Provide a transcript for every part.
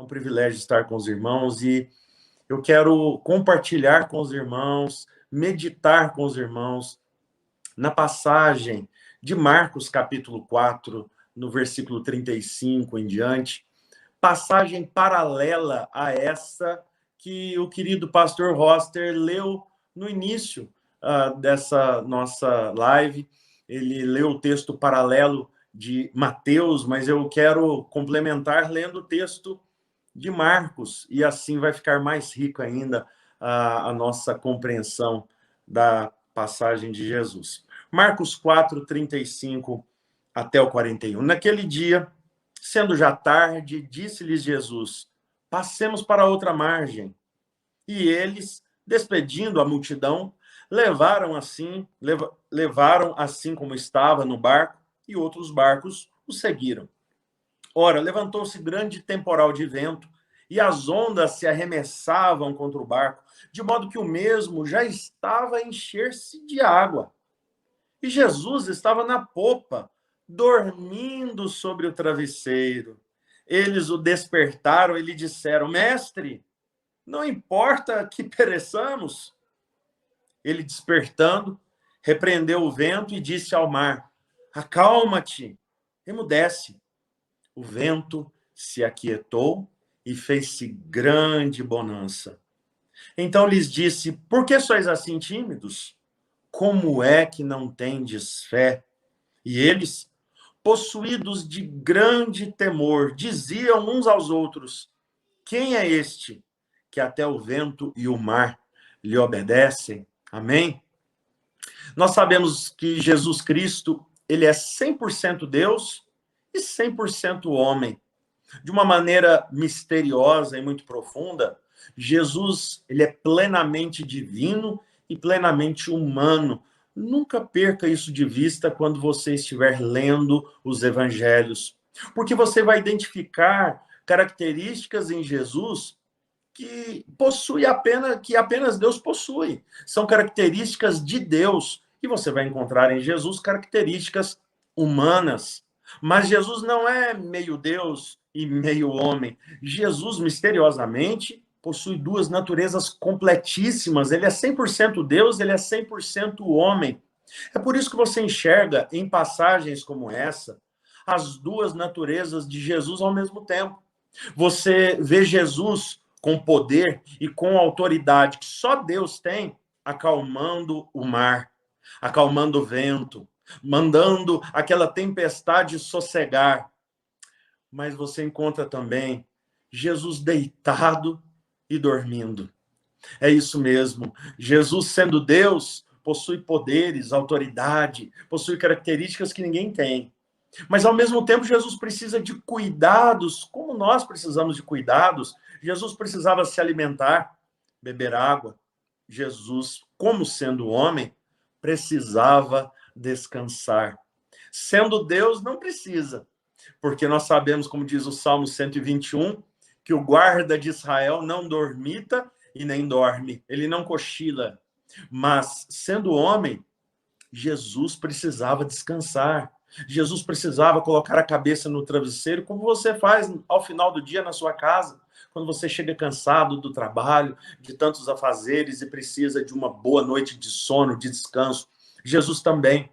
É um privilégio estar com os irmãos e eu quero compartilhar com os irmãos, meditar com os irmãos na passagem de Marcos, capítulo 4, no versículo 35 em diante, passagem paralela a essa que o querido pastor Roster leu no início dessa nossa live. Ele leu o texto paralelo de Mateus, mas eu quero complementar lendo o texto de Marcos, e assim vai ficar mais rico ainda a nossa compreensão da passagem de Jesus. Marcos 4, 35 até o 41. Naquele dia, sendo já tarde, disse-lhes Jesus: passemos para outra margem. E eles, despedindo a multidão, levaram assim como estava no barco, e outros barcos o seguiram. Ora, levantou-se grande temporal de vento, e as ondas se arremessavam contra o barco, de modo que o mesmo já estava a encher-se de água. E Jesus estava na popa, dormindo sobre o travesseiro. Eles o despertaram e lhe disseram: Mestre, não importa que pereçamos. Ele, despertando, repreendeu o vento e disse ao mar: acalma-te, emudece. O vento se aquietou e fez-se grande bonança. Então lhes disse: por que sois assim tímidos? Como é que não tendes fé? E eles, possuídos de grande temor, diziam uns aos outros: quem é este que até o vento e o mar lhe obedecem? Amém? Nós sabemos que Jesus Cristo, ele é 100% Deus e 100% homem. De uma maneira misteriosa e muito profunda, Jesus, ele é plenamente divino e plenamente humano. Nunca perca isso de vista quando você estiver lendo os evangelhos, porque você vai identificar características em Jesus que apenas Deus possui. São características de Deus, e você vai encontrar em Jesus características humanas. Mas Jesus não é meio Deus e meio homem. Jesus, misteriosamente, possui duas naturezas completíssimas. Ele é 100% Deus, ele é 100% homem. É por isso que você enxerga em passagens como essa as duas naturezas de Jesus ao mesmo tempo. Você vê Jesus com poder e com autoridade que só Deus tem, acalmando o mar, acalmando o vento, mandando aquela tempestade sossegar. Mas você encontra também Jesus deitado e dormindo. É isso mesmo. Jesus, sendo Deus, possui poderes, autoridade, possui características que ninguém tem. Mas, ao mesmo tempo, Jesus precisa de cuidados, como nós precisamos de cuidados. Jesus precisava se alimentar, beber água. Jesus, como sendo homem, precisava descansar. Sendo Deus, não precisa, porque nós sabemos, como diz o Salmo 121, que o guarda de Israel não dormita e nem dorme, ele não cochila. Mas, sendo homem, Jesus precisava descansar. Jesus precisava colocar a cabeça no travesseiro, como você faz ao final do dia na sua casa, quando você chega cansado do trabalho, de tantos afazeres e precisa de uma boa noite de sono, de descanso. Jesus também.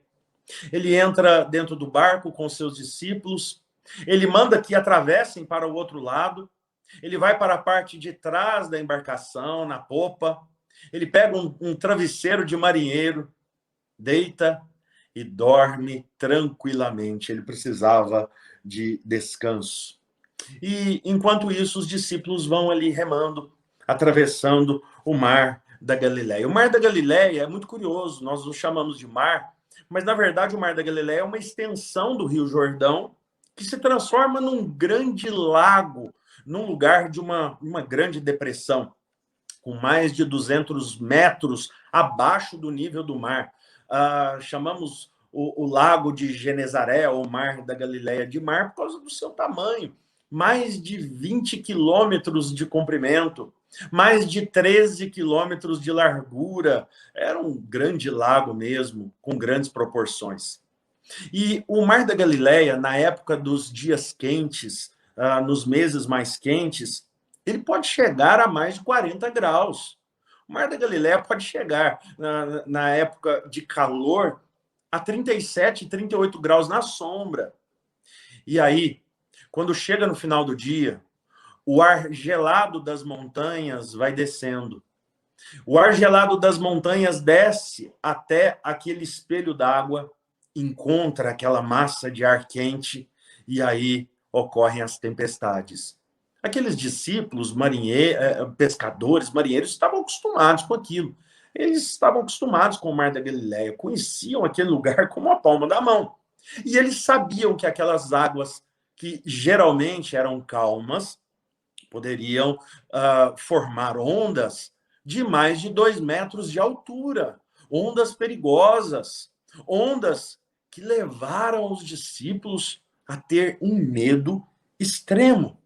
Ele entra dentro do barco com seus discípulos, ele manda que atravessem para o outro lado, ele vai para a parte de trás da embarcação, na popa, ele pega um travesseiro de marinheiro, deita e dorme tranquilamente. Ele precisava de descanso. E, enquanto isso, os discípulos vão ali remando, atravessando o mar da Galileia. O mar da Galileia é muito curioso, nós o chamamos de mar, mas, na verdade, o mar da Galileia é uma extensão do Rio Jordão que se transforma num grande lago, num lugar de uma grande depressão, com mais de 200 metros abaixo do nível do mar. Chamamos o lago de Genezaré, ou mar da Galileia, de mar por causa do seu tamanho. Mais de 20 quilômetros de comprimento, mais de 13 quilômetros de largura. Era um grande lago mesmo, com grandes proporções. E o mar da Galileia, na época dos dias quentes, nos meses mais quentes, ele pode chegar a mais de 40 graus. O Mar da Galileia pode chegar, na época de calor, a 37, 38 graus na sombra. E aí, quando chega no final do dia, o ar gelado das montanhas vai descendo. O ar gelado das montanhas desce até aquele espelho d'água, encontra aquela massa de ar quente, e aí ocorrem as tempestades. Aqueles discípulos, pescadores, marinheiros, estavam acostumados com aquilo. Eles estavam acostumados com o Mar da Galileia, conheciam aquele lugar como a palma da mão. E eles sabiam que aquelas águas, que geralmente eram calmas, poderiam formar ondas de mais de 2 metros de altura, ondas perigosas, ondas que levaram os discípulos a ter um medo extremo.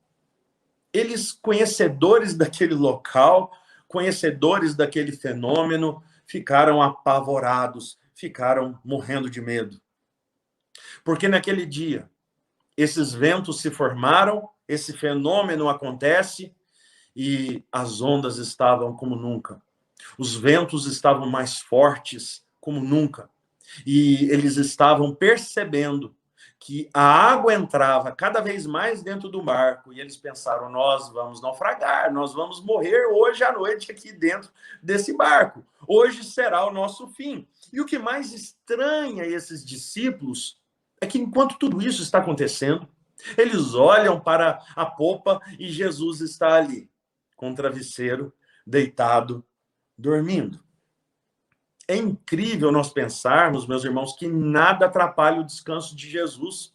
Eles, conhecedores daquele local, conhecedores daquele fenômeno, ficaram apavorados, ficaram morrendo de medo. Porque naquele dia, esses ventos se formaram, esse fenômeno acontece e as ondas estavam como nunca. Os ventos estavam mais fortes como nunca. E eles estavam percebendo que a água entrava cada vez mais dentro do barco, e eles pensaram, nós vamos naufragar, nós vamos morrer hoje à noite aqui dentro desse barco. Hoje será o nosso fim. E o que mais estranha esses discípulos é que enquanto tudo isso está acontecendo, eles olham para a popa e Jesus está ali, com o travesseiro, deitado, dormindo. É incrível nós pensarmos, meus irmãos, que nada atrapalha o descanso de Jesus.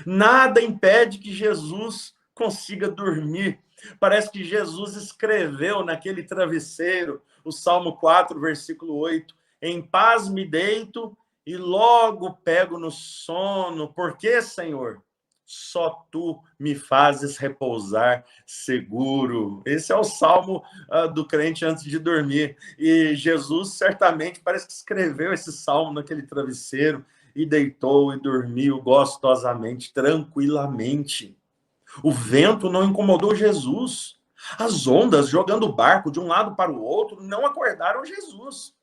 Nada impede que Jesus consiga dormir. Parece que Jesus escreveu naquele travesseiro, o Salmo 4, versículo 8, em paz me deito e logo pego no sono. Por quê, Senhor? Só tu me fazes repousar seguro. Esse é o salmo do crente antes de dormir. E Jesus certamente parece que escreveu esse salmo naquele travesseiro e deitou e dormiu gostosamente, tranquilamente. O vento não incomodou Jesus. As ondas jogando o barco de um lado para o outro não acordaram Jesus.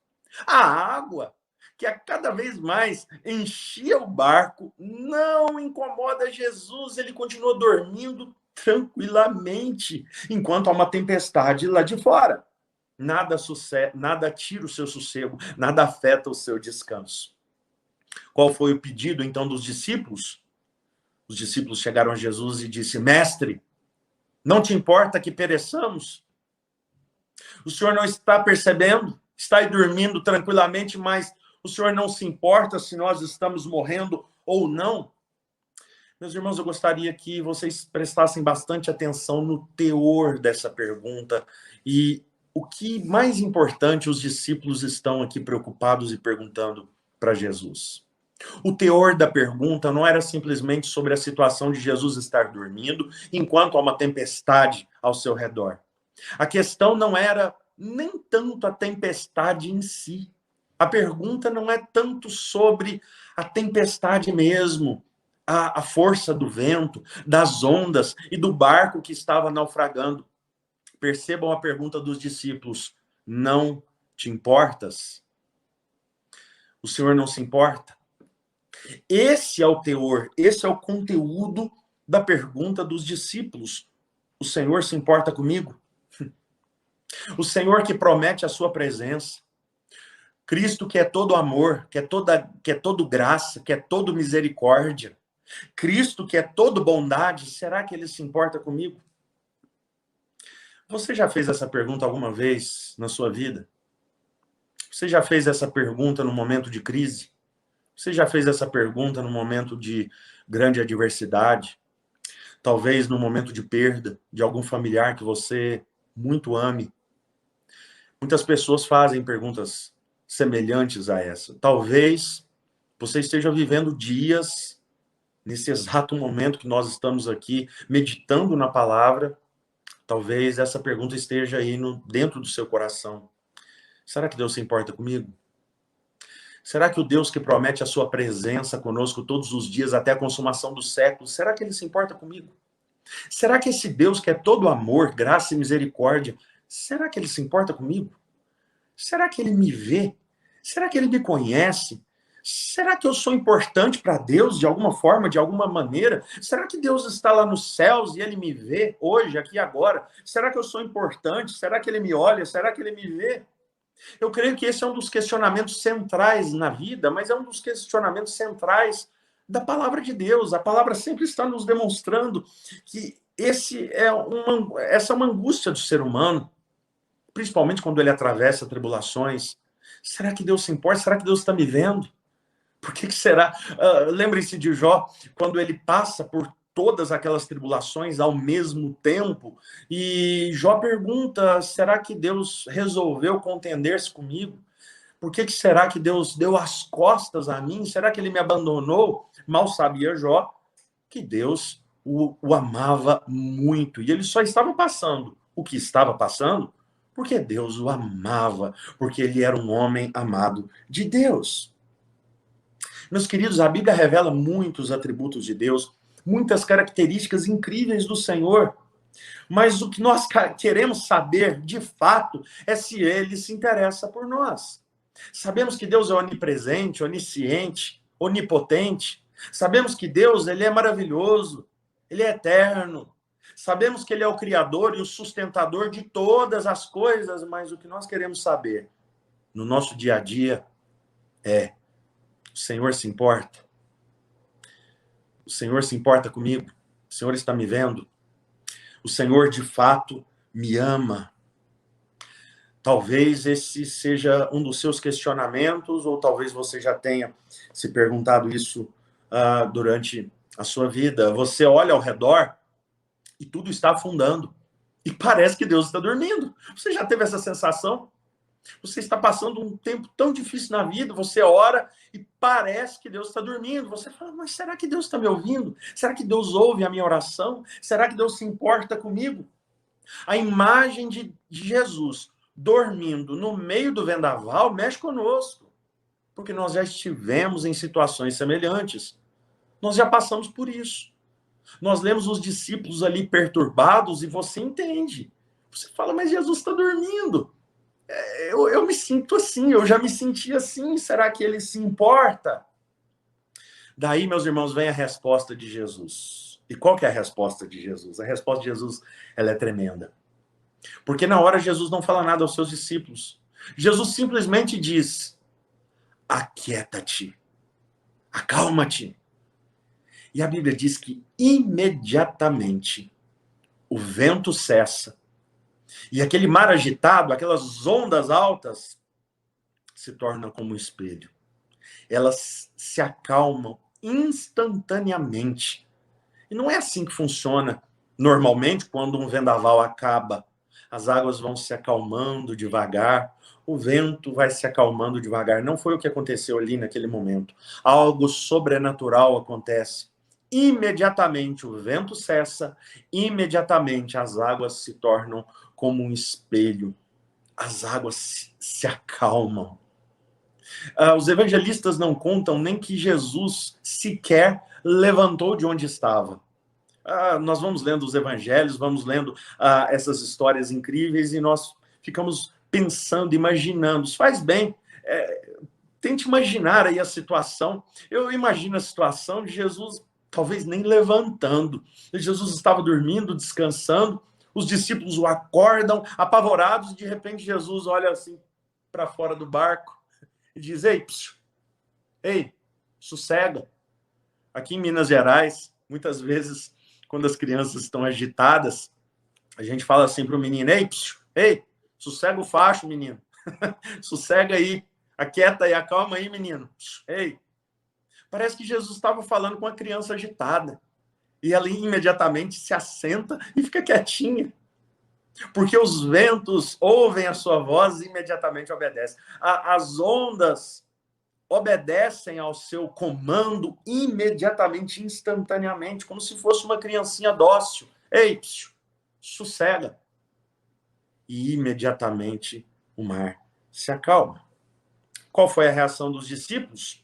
A água, que a cada vez mais enchia o barco, não incomoda Jesus, ele continua dormindo tranquilamente, enquanto há uma tempestade lá de fora. Nada tira o seu sossego, nada afeta o seu descanso. Qual foi o pedido, então, dos discípulos? Os discípulos chegaram a Jesus e disse, mestre, não te importa que pereçamos? O senhor não está percebendo? Está aí dormindo tranquilamente, mas o senhor não se importa se nós estamos morrendo ou não? Meus irmãos, eu gostaria que vocês prestassem bastante atenção no teor dessa pergunta e o que mais importante os discípulos estão aqui preocupados e perguntando para Jesus. O teor da pergunta não era simplesmente sobre a situação de Jesus estar dormindo enquanto há uma tempestade ao seu redor. A questão não era nem tanto a tempestade em si. A pergunta não é tanto sobre a tempestade mesmo, a força do vento, das ondas e do barco que estava naufragando. Percebam a pergunta dos discípulos: não te importas? O Senhor não se importa? Esse é o teor, esse é o conteúdo da pergunta dos discípulos. O Senhor se importa comigo? O Senhor que promete a sua presença, Cristo que é todo amor, que é todo graça, que é todo misericórdia, Cristo que é todo bondade, será que ele se importa comigo? Você já fez essa pergunta alguma vez na sua vida? Você já fez essa pergunta no momento de crise? Você já fez essa pergunta no momento de grande adversidade? Talvez no momento de perda de algum familiar que você muito ame? Muitas pessoas fazem perguntas semelhantes a essa. Talvez você esteja vivendo dias, nesse exato momento que nós estamos aqui, meditando na palavra, talvez essa pergunta esteja aí dentro do seu coração. Será que Deus se importa comigo? Será que o Deus que promete a sua presença conosco todos os dias até a consumação dos séculos, será que ele se importa comigo? Será que esse Deus que é todo amor, graça e misericórdia, será que ele se importa comigo? Será que ele me vê? Será que ele me conhece? Será que eu sou importante para Deus de alguma forma, de alguma maneira? Será que Deus está lá nos céus e ele me vê hoje, aqui e agora? Será que eu sou importante? Será que ele me olha? Será que ele me vê? Eu creio que esse é um dos questionamentos centrais na vida, mas é um dos questionamentos centrais da palavra de Deus. A palavra sempre está nos demonstrando que essa é uma angústia do ser humano, principalmente quando ele atravessa tribulações. Será que Deus se importa? Será que Deus está me vendo? Por que será? Lembre-se de Jó, quando ele passa por todas aquelas tribulações ao mesmo tempo, e Jó pergunta, será que Deus resolveu contender-se comigo? Por que será que Deus deu as costas a mim? Será que ele me abandonou? Mal sabia Jó que Deus o amava muito, e ele só estava passando o que estava passando porque Deus o amava, porque ele era um homem amado de Deus. Meus queridos, a Bíblia revela muitos atributos de Deus, muitas características incríveis do Senhor. Mas o que nós queremos saber, de fato, é se ele se interessa por nós. Sabemos que Deus é onipresente, onisciente, onipotente. Sabemos que Deus, ele é maravilhoso, ele é eterno. Sabemos que ele é o criador e o sustentador de todas as coisas, mas o que nós queremos saber no nosso dia a dia é: o Senhor se importa? O Senhor se importa comigo? O Senhor está me vendo? O Senhor, de fato, me ama? Talvez esse seja um dos seus questionamentos, ou talvez você já tenha se perguntado isso durante a sua vida. Você olha ao redor e tudo está afundando. E parece que Deus está dormindo. Você já teve essa sensação? Você está passando um tempo tão difícil na vida, você ora e parece que Deus está dormindo. Você fala, mas será que Deus está me ouvindo? Será que Deus ouve a minha oração? Será que Deus se importa comigo? A imagem de Jesus dormindo no meio do vendaval mexe conosco, porque nós já estivemos em situações semelhantes. Nós já passamos por isso. Nós lemos os discípulos ali perturbados e você entende. Você fala, mas Jesus está dormindo. Eu me sinto assim, eu já me senti assim, será que ele se importa? Daí, meus irmãos, vem a resposta de Jesus. E qual que é a resposta de Jesus? A resposta de Jesus, ela é tremenda. Porque na hora Jesus não fala nada aos seus discípulos. Jesus simplesmente diz, aquieta-te, acalma-te. E a Bíblia diz que imediatamente o vento cessa. E aquele mar agitado, aquelas ondas altas, se tornam como um espelho. Elas se acalmam instantaneamente. E não é assim que funciona normalmente quando um vendaval acaba. As águas vão se acalmando devagar, o vento vai se acalmando devagar. Não foi o que aconteceu ali naquele momento. Algo sobrenatural acontece. Imediatamente o vento cessa, imediatamente as águas se tornam como um espelho. As águas se acalmam. Os evangelistas não contam nem que Jesus sequer levantou de onde estava. Nós vamos lendo os evangelhos, vamos lendo essas histórias incríveis e nós ficamos pensando, imaginando. Isso faz bem. Tente imaginar aí a situação. Eu imagino a situação de Jesus talvez nem levantando. Jesus estava dormindo, descansando. Os discípulos o acordam, apavorados, e de repente Jesus olha assim para fora do barco e diz, ei, sossega. Aqui em Minas Gerais, muitas vezes, quando as crianças estão agitadas, a gente fala assim para o menino, ei, sossega o facho, menino. Sossega aí, aquieta aí, acalma aí, menino. Ei. Parece que Jesus estava falando com a criança agitada. E ela imediatamente se assenta e fica quietinha. Porque os ventos ouvem a sua voz e imediatamente obedecem. As ondas obedecem ao seu comando imediatamente, instantaneamente, como se fosse uma criancinha dócil. Ei, sossega. E imediatamente o mar se acalma. Qual foi a reação dos discípulos?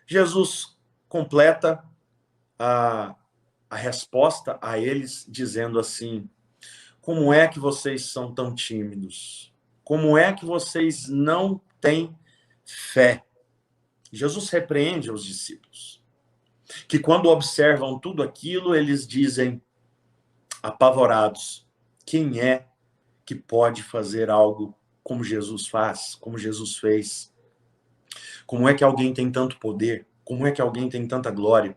Jesus completa a resposta a eles dizendo assim: como é que vocês são tão tímidos? Como é que vocês não têm fé? Jesus repreende os discípulos, que quando observam tudo aquilo, eles dizem, apavorados, quem é que pode fazer algo como Jesus faz, como Jesus fez? Como é que alguém tem tanto poder? Como é que alguém tem tanta glória?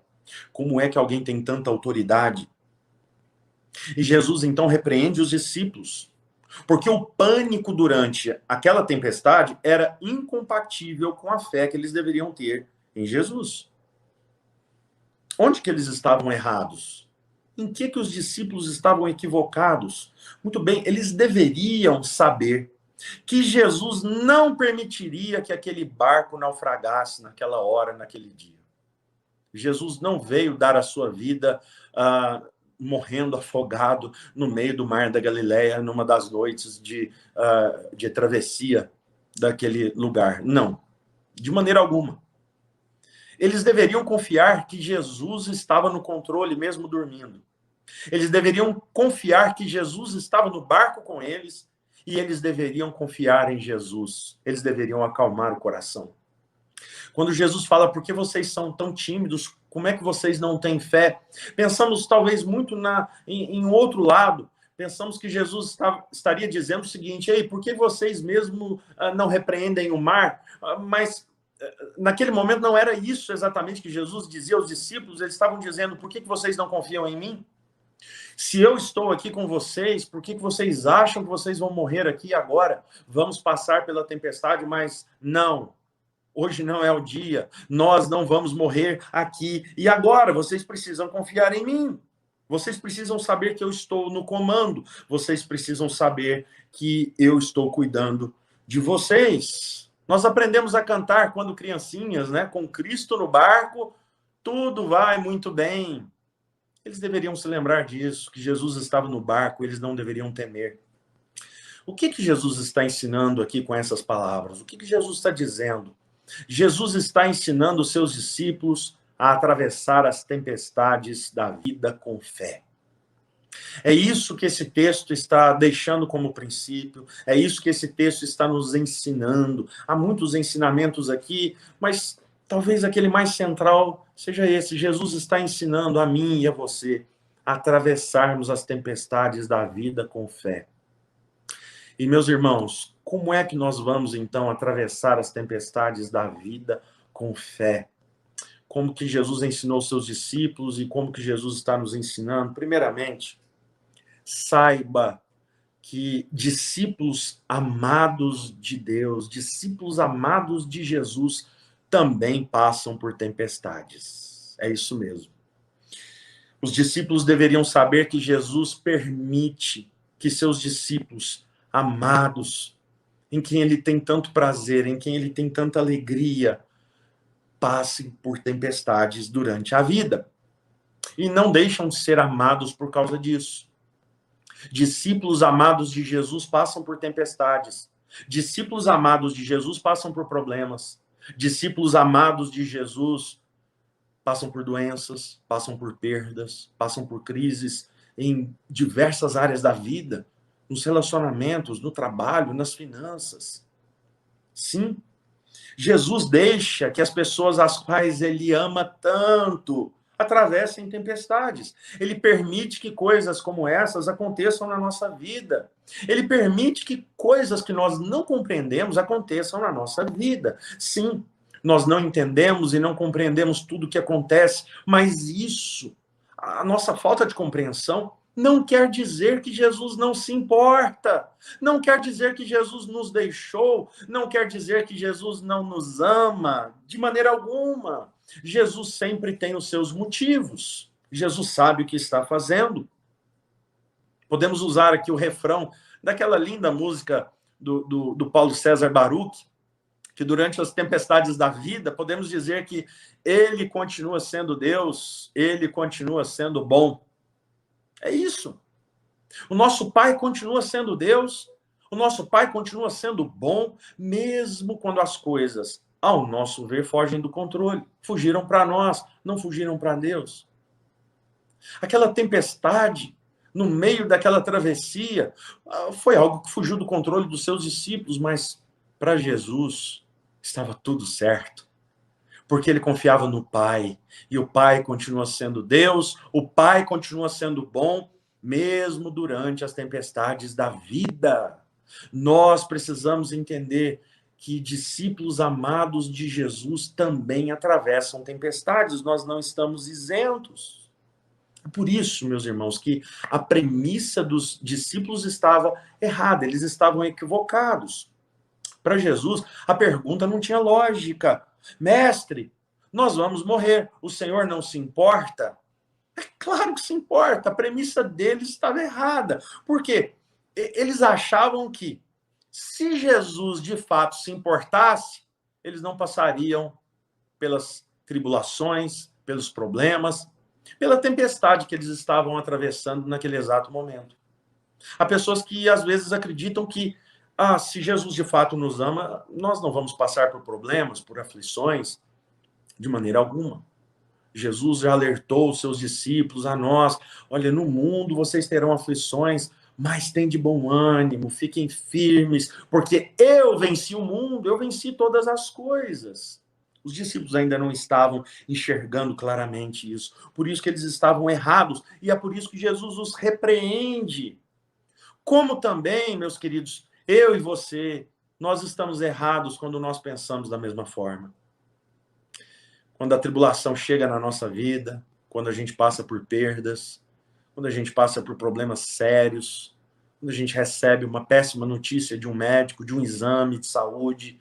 Como é que alguém tem tanta autoridade? E Jesus então repreende os discípulos, porque o pânico durante aquela tempestade era incompatível com a fé que eles deveriam ter em Jesus. Onde que eles estavam errados? Em que os discípulos estavam equivocados? Muito bem, eles deveriam saber que Jesus não permitiria que aquele barco naufragasse naquela hora, naquele dia. Jesus não veio dar a sua vida morrendo afogado no meio do mar da Galileia, numa das noites de travessia daquele lugar. Não, de maneira alguma. Eles deveriam confiar que Jesus estava no controle, mesmo dormindo. Eles deveriam confiar que Jesus estava no barco com eles e eles deveriam confiar em Jesus. Eles deveriam acalmar o coração. Quando Jesus fala, por que vocês são tão tímidos? Como é que vocês não têm fé? Pensamos talvez muito em outro lado. Pensamos que Jesus estaria dizendo o seguinte, ei, por que vocês mesmo não repreendem o mar? Mas naquele momento não era isso exatamente que Jesus dizia aos discípulos, eles estavam dizendo, por que vocês não confiam em mim? Se eu estou aqui com vocês, por que vocês acham que vocês vão morrer aqui agora? Vamos passar pela tempestade, mas não. Hoje não é o dia. Nós não vamos morrer aqui e agora. Vocês precisam confiar em mim. Vocês precisam saber que eu estou no comando. Vocês precisam saber que eu estou cuidando de vocês. Nós aprendemos a cantar quando criancinhas, né? Com Cristo no barco, tudo vai muito bem. Eles deveriam se lembrar disso, que Jesus estava no barco, eles não deveriam temer. O que Jesus está ensinando aqui com essas palavras? O que Jesus está dizendo? Jesus está ensinando os seus discípulos a atravessar as tempestades da vida com fé. É isso que esse texto está deixando como princípio, é isso que esse texto está nos ensinando. Há muitos ensinamentos aqui, mas talvez aquele mais central seja esse. Jesus está ensinando a mim e a você a atravessarmos as tempestades da vida com fé. E, meus irmãos, como é que nós vamos, então, atravessar as tempestades da vida com fé? Como que Jesus ensinou seus discípulos e como que Jesus está nos ensinando? Primeiramente, saiba que discípulos amados de Deus, discípulos amados de Jesus, também passam por tempestades. É isso mesmo. Os discípulos deveriam saber que Jesus permite que seus discípulos amados, em quem ele tem tanto prazer, em quem ele tem tanta alegria, passem por tempestades durante a vida. E não deixam de ser amados por causa disso. Discípulos amados de Jesus passam por tempestades. Discípulos amados de Jesus passam por problemas. Discípulos amados de Jesus passam por doenças, passam por perdas, passam por crises em diversas áreas da vida, nos relacionamentos, no trabalho, nas finanças. Sim, Jesus deixa que as pessoas às quais ele ama tanto atravessem tempestades. Ele permite que coisas como essas aconteçam na nossa vida. Ele permite que coisas que nós não compreendemos aconteçam na nossa vida. Sim, nós não entendemos e não compreendemos tudo o que acontece, mas isso, a nossa falta de compreensão, não quer dizer que Jesus não se importa, não quer dizer que Jesus nos deixou, não quer dizer que Jesus não nos ama, de maneira alguma. Jesus sempre tem os seus motivos, Jesus sabe o que está fazendo. Podemos usar aqui o refrão daquela linda música do Paulo César Baruch, que durante as tempestades da vida, podemos dizer que ele continua sendo Deus, ele continua sendo bom. É isso. O nosso Pai continua sendo Deus, o nosso Pai continua sendo bom, mesmo quando as coisas, ao nosso ver, fogem do controle. Fugiram para nós, não fugiram para Deus. Aquela tempestade, no meio daquela travessia, foi algo que fugiu do controle dos seus discípulos, mas para Jesus estava tudo certo, porque ele confiava no Pai, e o Pai continua sendo Deus, o Pai continua sendo bom, mesmo durante as tempestades da vida. Nós precisamos entender que discípulos amados de Jesus também atravessam tempestades, nós não estamos isentos. É por isso, meus irmãos, que a premissa dos discípulos estava errada, eles estavam equivocados. Para Jesus, a pergunta não tinha lógica. Mestre, nós vamos morrer, o Senhor não se importa? É claro que se importa, a premissa deles estava errada. Por quê? Eles achavam que, se Jesus de fato se importasse, eles não passariam pelas tribulações, pelos problemas, pela tempestade que eles estavam atravessando naquele exato momento. Há pessoas que às vezes acreditam que, se Jesus de fato nos ama, nós não vamos passar por problemas, por aflições, de maneira alguma. Jesus já alertou os seus discípulos, a nós: olha, no mundo vocês terão aflições, mas tem de bom ânimo, fiquem firmes, porque eu venci o mundo, eu venci todas as coisas. Os discípulos ainda não estavam enxergando claramente isso, por isso que eles estavam errados, e é por isso que Jesus os repreende. Como também, meus queridos, eu e você, nós estamos errados quando nós pensamos da mesma forma. Quando a tribulação chega na nossa vida, quando a gente passa por perdas, quando a gente passa por problemas sérios, quando a gente recebe uma péssima notícia de um médico, de um exame de saúde,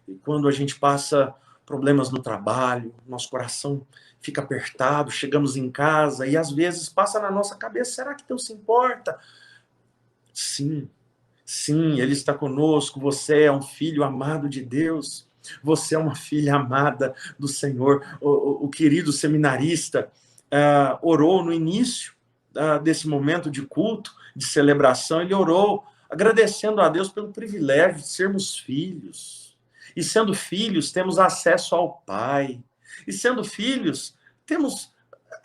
e quando a gente passa problemas no trabalho, nosso coração fica apertado, chegamos em casa e às vezes passa na nossa cabeça: será que Deus se importa? Sim, sim, Ele está conosco, você é um filho amado de Deus. Você é uma filha amada do Senhor. O querido seminarista orou no início desse momento de culto, de celebração. Ele orou agradecendo a Deus pelo privilégio de sermos filhos. E sendo filhos, temos acesso ao Pai. E sendo filhos, temos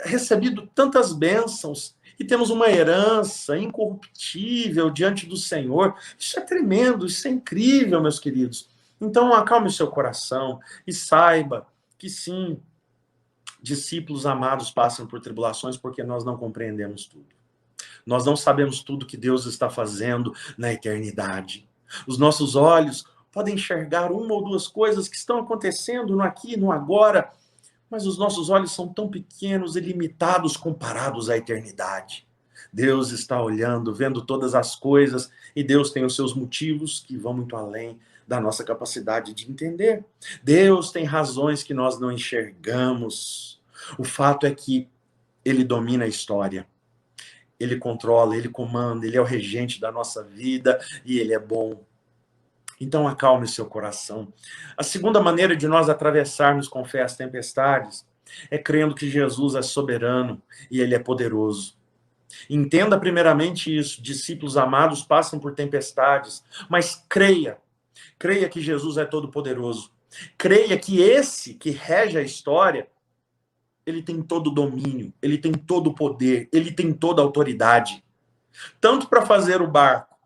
recebido tantas bênçãos e temos uma herança incorruptível diante do Senhor. Isso é tremendo, isso é incrível, meus queridos. Então, acalme o seu coração e saiba que sim, discípulos amados passam por tribulações porque nós não compreendemos tudo. Nós não sabemos tudo que Deus está fazendo na eternidade. Os nossos olhos podem enxergar uma ou duas coisas que estão acontecendo no aqui, no agora, mas os nossos olhos são tão pequenos e limitados comparados à eternidade. Deus está olhando, vendo todas as coisas, e Deus tem os seus motivos que vão muito além da nossa capacidade de entender. Deus tem razões que nós não enxergamos. O fato é que Ele domina a história. Ele controla, Ele comanda, Ele é o regente da nossa vida e Ele é bom. Então acalme seu coração. A segunda maneira de nós atravessarmos com fé as tempestades é crendo que Jesus é soberano e Ele é poderoso. Entenda primeiramente isso: discípulos amados passam por tempestades, mas creia que Jesus é todo-poderoso. Creia que esse que rege a história, ele tem todo o domínio, ele tem todo o poder, ele tem toda a autoridade. Tanto para fazer o barco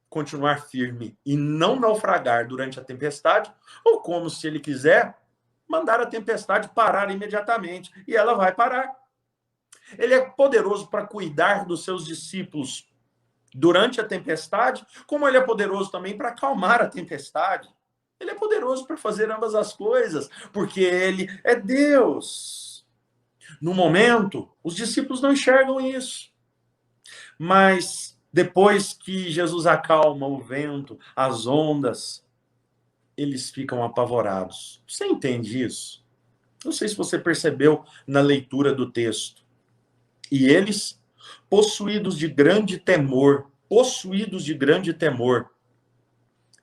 continuar firme e não naufragar durante a tempestade, ou como, se ele quiser, mandar a tempestade parar imediatamente, e ela vai parar. Ele é poderoso para cuidar dos seus discípulos durante a tempestade, como ele é poderoso também para acalmar a tempestade. Ele é poderoso para fazer ambas as coisas, porque ele é Deus. No momento, os discípulos não enxergam isso. Mas depois que Jesus acalma o vento, as ondas, eles ficam apavorados. Você entende isso? Não sei se você percebeu na leitura do texto. E eles, possuídos de grande temor,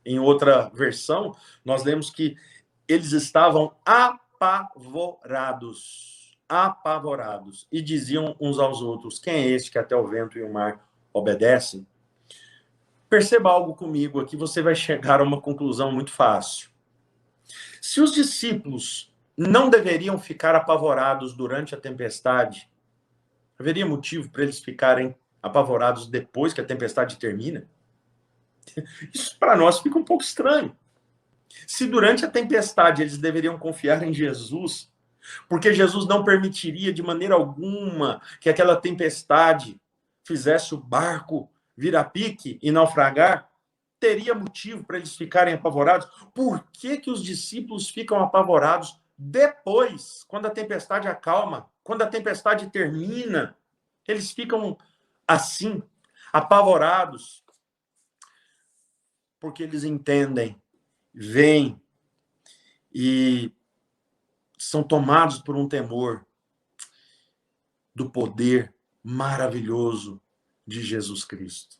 em outra versão, nós lemos que eles estavam apavorados, e diziam uns aos outros: quem é este que até o vento e o mar obedecem? Perceba algo comigo aqui, você vai chegar a uma conclusão muito fácil. Se os discípulos não deveriam ficar apavorados durante a tempestade, Haveria motivo para eles ficarem apavorados depois que a tempestade termina? Isso para nós fica um pouco estranho. Se durante a tempestade eles deveriam confiar em Jesus, porque Jesus não permitiria de maneira alguma que aquela tempestade fizesse o barco vir a pique e naufragar, teria motivo para eles ficarem apavorados? Por que que os discípulos ficam apavorados depois, quando a tempestade acalma, quando a tempestade termina? Eles ficam assim, apavorados, porque eles entendem, veem e são tomados por um temor do poder maravilhoso de Jesus Cristo.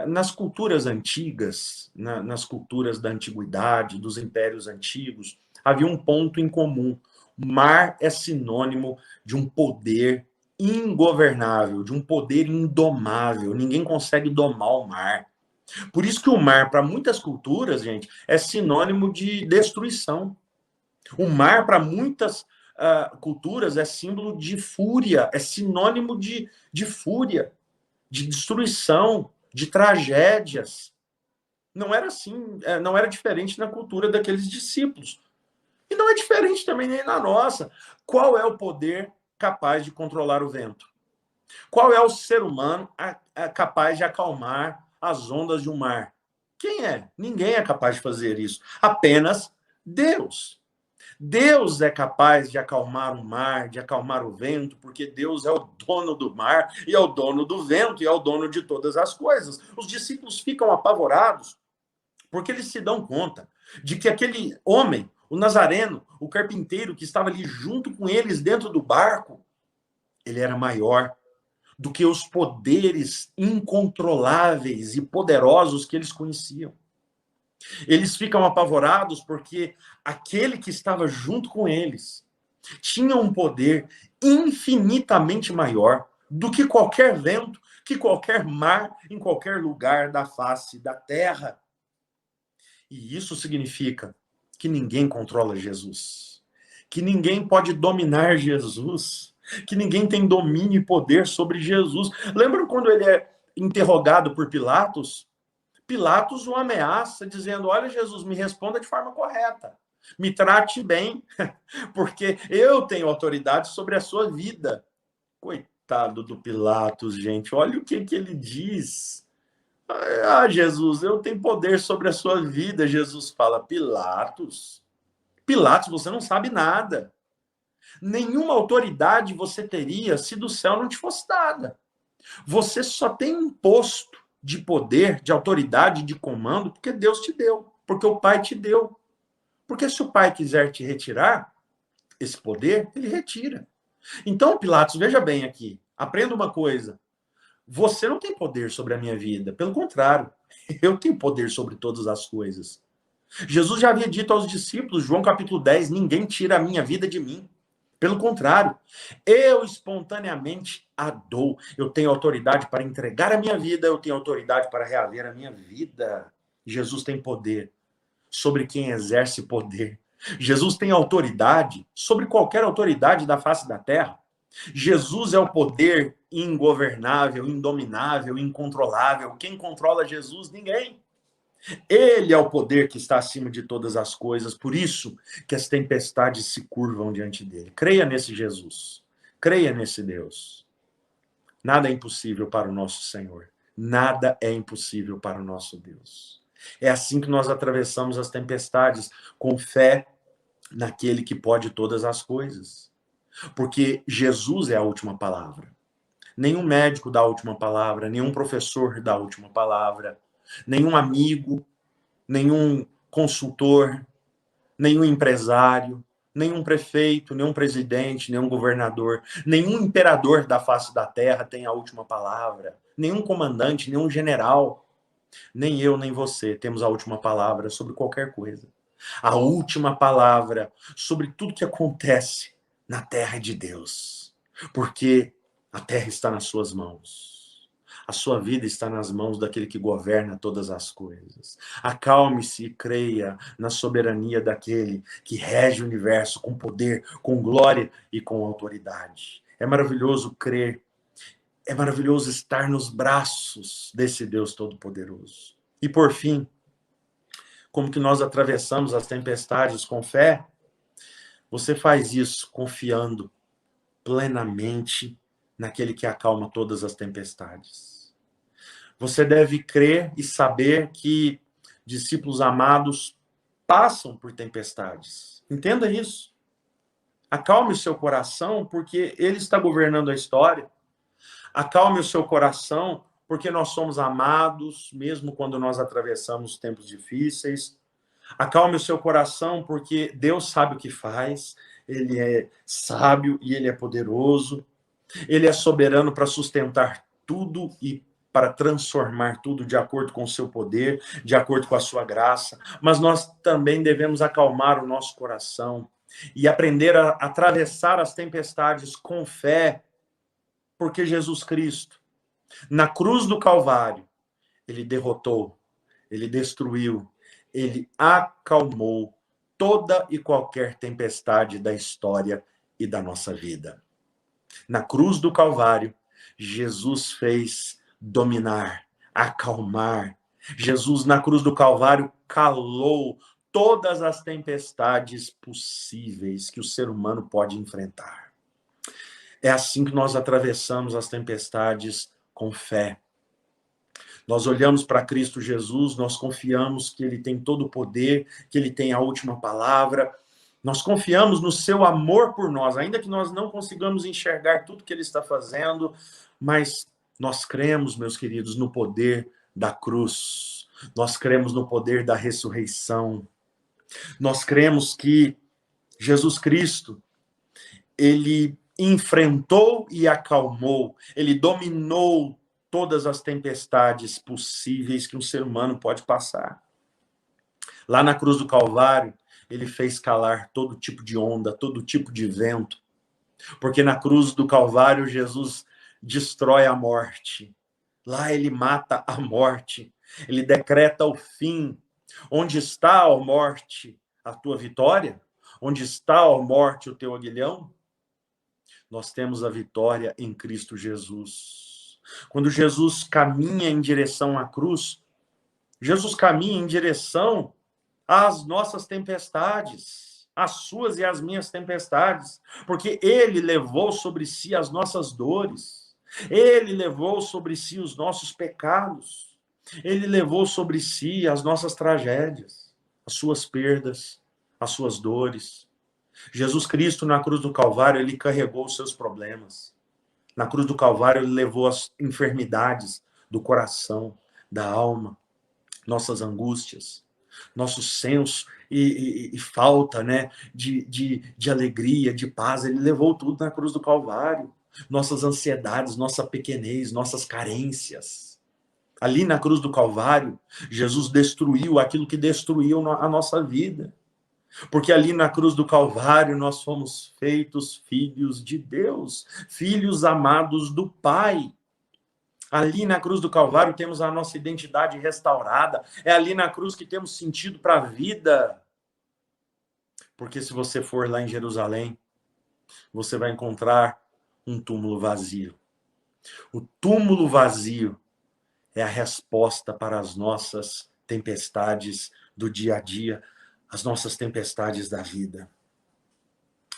Nas culturas antigas, nas culturas da antiguidade, dos impérios antigos, havia um ponto em comum. O mar é sinônimo de um poder ingovernável, de um poder indomável. Ninguém consegue domar o mar. Por isso que o mar, para muitas culturas, gente, é sinônimo de destruição. O mar, para muitas culturas, é símbolo de fúria, é sinônimo de fúria, de destruição, de tragédias. Não era assim, não era diferente na cultura daqueles discípulos. E não é diferente também nem na nossa. Qual é o poder capaz de controlar o vento? Qual é o ser humano capaz de acalmar as ondas de um mar? Quem é? Ninguém é capaz de fazer isso. Apenas Deus. Deus é capaz de acalmar o mar, de acalmar o vento, porque Deus é o dono do mar, e é o dono do vento, e é o dono de todas as coisas. Os discípulos ficam apavorados, porque eles se dão conta de que aquele homem, o Nazareno, o carpinteiro que estava ali junto com eles dentro do barco, ele era maior do que os poderes incontroláveis e poderosos que eles conheciam. Eles ficam apavorados porque aquele que estava junto com eles tinha um poder infinitamente maior do que qualquer vento, que qualquer mar, em qualquer lugar da face da terra. E isso significa que ninguém controla Jesus, que ninguém pode dominar Jesus, que ninguém tem domínio e poder sobre Jesus. Lembram quando ele é interrogado por Pilatos? Pilatos o ameaça, dizendo: olha, Jesus, me responda de forma correta. Me trate bem, porque eu tenho autoridade sobre a sua vida. Coitado do Pilatos, gente. Olha o que ele diz. Ah, Jesus, eu tenho poder sobre a sua vida. Jesus fala: Pilatos, você não sabe nada. Nenhuma autoridade você teria se do céu não te fosse dada. Você só tem um posto de poder, de autoridade, de comando, porque Deus te deu, porque o Pai te deu. Porque se o Pai quiser te retirar esse poder, ele retira. Então, Pilatos, veja bem aqui, aprenda uma coisa. Você não tem poder sobre a minha vida, pelo contrário, eu tenho poder sobre todas as coisas. Jesus já havia dito aos discípulos, João capítulo 10, ninguém tira a minha vida de mim. Pelo contrário, eu espontaneamente a dou. Eu tenho autoridade para entregar a minha vida, eu tenho autoridade para reaver a minha vida. Jesus tem poder sobre quem exerce poder. Jesus tem autoridade sobre qualquer autoridade da face da terra. Jesus é o poder ingovernável, indominável, incontrolável. Quem controla Jesus? Ninguém. Ele é o poder que está acima de todas as coisas, por isso que as tempestades se curvam diante dele. Creia nesse Jesus, creia nesse Deus. Nada é impossível para o nosso Senhor, nada é impossível para o nosso Deus. É assim que nós atravessamos as tempestades, com fé naquele que pode todas as coisas. Porque Jesus é a última palavra. Nenhum médico dá a última palavra, nenhum professor dá a última palavra, nenhum amigo, nenhum consultor, nenhum empresário, nenhum prefeito, nenhum presidente, nenhum governador, nenhum imperador da face da terra tem a última palavra, nenhum comandante, nenhum general, nem eu, nem você temos a última palavra sobre qualquer coisa. A última palavra sobre tudo que acontece na terra de Deus, porque a terra está nas suas mãos. A sua vida está nas mãos daquele que governa todas as coisas. Acalme-se e creia na soberania daquele que rege o universo com poder, com glória e com autoridade. É maravilhoso crer. É maravilhoso estar nos braços desse Deus Todo-Poderoso. E por fim, como que nós atravessamos as tempestades com fé? Você faz isso confiando plenamente naquele que acalma todas as tempestades. Você deve crer e saber que discípulos amados passam por tempestades. Entenda isso. Acalme o seu coração, porque ele está governando a história. Acalme o seu coração, porque nós somos amados, mesmo quando nós atravessamos tempos difíceis. Acalme o seu coração, porque Deus sabe o que faz. Ele é sábio e ele é poderoso. Ele é soberano para sustentar tudo e para transformar tudo de acordo com o seu poder, de acordo com a sua graça. Mas nós também devemos acalmar o nosso coração e aprender a atravessar as tempestades com fé, porque Jesus Cristo, na cruz do Calvário, ele derrotou, ele destruiu, ele acalmou toda e qualquer tempestade da história e da nossa vida. Na cruz do Calvário, Jesus fez dominar, acalmar. Jesus, na cruz do Calvário, calou todas as tempestades possíveis que o ser humano pode enfrentar. É assim que nós atravessamos as tempestades com fé. Nós olhamos para Cristo Jesus, nós confiamos que Ele tem todo o poder, que Ele tem a última palavra. Nós confiamos no seu amor por nós, ainda que nós não consigamos enxergar tudo que Ele está fazendo, mas nós cremos, meus queridos, no poder da cruz. Nós cremos no poder da ressurreição. Nós cremos que Jesus Cristo, Ele enfrentou e acalmou, Ele dominou todas as tempestades possíveis que um ser humano pode passar. Lá na cruz do Calvário, ele fez calar todo tipo de onda, todo tipo de vento. Porque na cruz do Calvário, Jesus destrói a morte. Lá ele mata a morte. Ele decreta o fim. Onde está, ó morte, a tua vitória? Onde está, ó morte, o teu aguilhão? Nós temos a vitória em Cristo Jesus. Quando Jesus caminha em direção à cruz, Jesus caminha em direção às nossas tempestades, as suas e as minhas tempestades, porque ele levou sobre si as nossas dores, ele levou sobre si os nossos pecados, ele levou sobre si as nossas tragédias, as suas perdas, as suas dores. Jesus Cristo, na cruz do Calvário, ele carregou os seus problemas. Na cruz do Calvário, ele levou as enfermidades do coração, da alma, nossas angústias, nosso senso e falta, né, de alegria, de paz. Ele levou tudo na cruz do Calvário. Nossas ansiedades, nossa pequenez, nossas carências. Ali na cruz do Calvário, Jesus destruiu aquilo que destruiu a nossa vida. Porque ali na cruz do Calvário nós fomos feitos filhos de Deus, filhos amados do Pai. Ali na cruz do Calvário temos a nossa identidade restaurada. É ali na cruz que temos sentido para a vida. Porque se você for lá em Jerusalém, você vai encontrar um túmulo vazio. O túmulo vazio é a resposta para as nossas tempestades do dia a dia, as nossas tempestades da vida.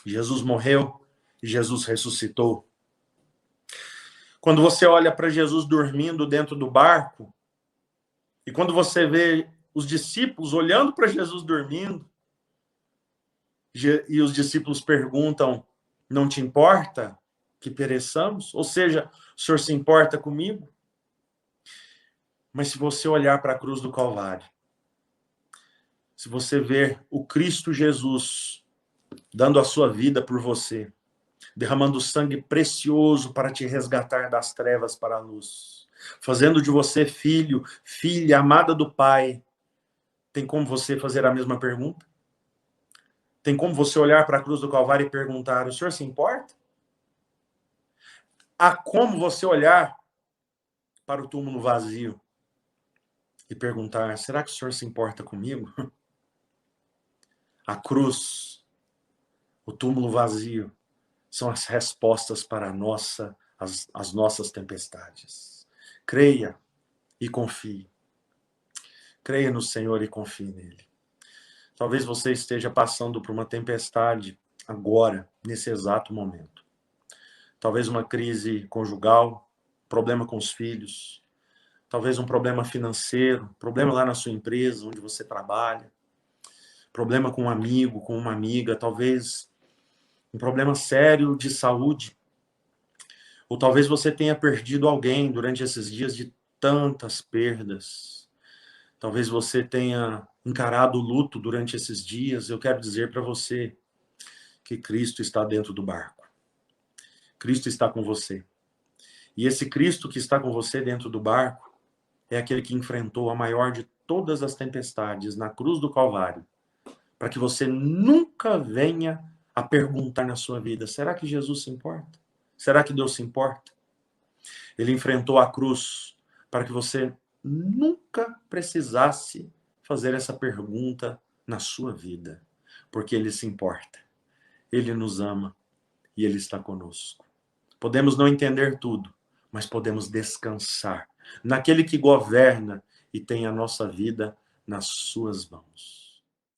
Jesus morreu e Jesus ressuscitou. Quando você olha para Jesus dormindo dentro do barco, e quando você vê os discípulos olhando para Jesus dormindo, e os discípulos perguntam, não te importa que pereçamos? Ou seja, o Senhor se importa comigo? Mas se você olhar para a cruz do Calvário, se você ver o Cristo Jesus dando a sua vida por você, derramando sangue precioso para te resgatar das trevas para a luz, fazendo de você filho, filha amada do Pai, tem como você fazer a mesma pergunta? Tem como você olhar para a cruz do Calvário e perguntar, o Senhor se importa? Há como você olhar para o túmulo vazio e perguntar, será que o Senhor se importa comigo? A cruz, o túmulo vazio, são as respostas para as nossas tempestades. Creia e confie. Creia no Senhor e confie nele. Talvez você esteja passando por uma tempestade agora, nesse exato momento. Talvez uma crise conjugal, problema com os filhos, talvez um problema financeiro, problema lá na sua empresa, onde você trabalha, problema com um amigo, com uma amiga, talvez um problema sério de saúde, ou talvez você tenha perdido alguém durante esses dias de tantas perdas. Talvez você tenha encarado o luto durante esses dias. Eu quero dizer para você que Cristo está dentro do barco. Cristo está com você. E esse Cristo que está com você dentro do barco é aquele que enfrentou a maior de todas as tempestades na cruz do Calvário, para que você nunca venha a perguntar na sua vida: será que Jesus se importa? Será que Deus se importa? Ele enfrentou a cruz para que você nunca precisasse fazer essa pergunta na sua vida, porque Ele se importa, Ele nos ama e Ele está conosco. Podemos não entender tudo, mas podemos descansar naquele que governa e tem a nossa vida nas suas mãos.